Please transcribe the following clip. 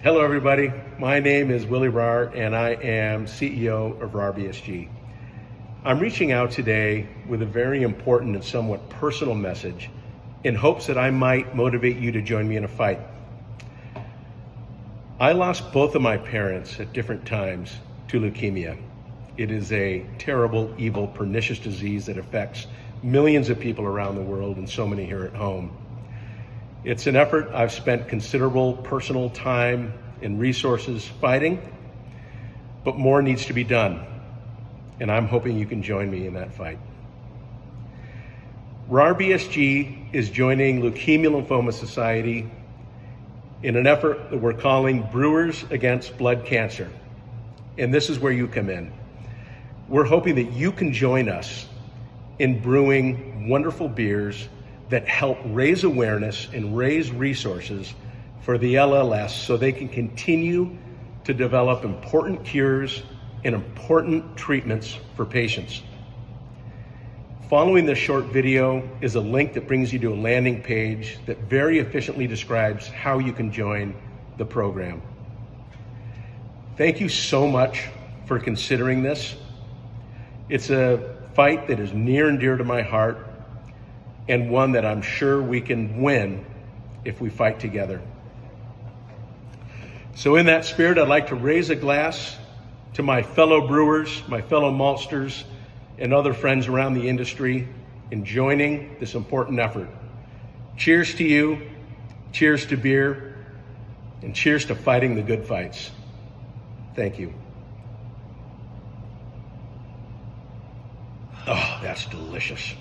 Hello everybody, my name is Willie Rahr and I am CEO of RahrBSG. I'm reaching out today with a very important and somewhat personal message in hopes that I might motivate you to join me in a fight. I lost both of my parents at different times to leukemia. It is a terrible, evil, pernicious disease that affects millions of people around the world and so many here at home. It's an effort I've spent considerable personal time and resources fighting, but more needs to be done, and I'm hoping you can join me in that fight. RahrBSG is joining Leukemia and Lymphoma Society in an effort that we're calling Brewers Against Blood Cancer, and this is where you come in. We're hoping that you can join us in brewing wonderful beers that help raise awareness and raise resources for the LLS so they can continue to develop important cures and important treatments for patients. Following this short video is a link that brings you to a landing page that very efficiently describes how you can join the program. Thank you so much for considering this. It's a fight that is near and dear to my heart, and one that I'm sure we can win if we fight together. So in that spirit, I'd like to raise a glass to my fellow brewers, my fellow maltsters, and other friends around the industry in joining this important effort. Cheers to you, cheers to beer, and cheers to fighting the good fights. Thank you. Oh, that's delicious.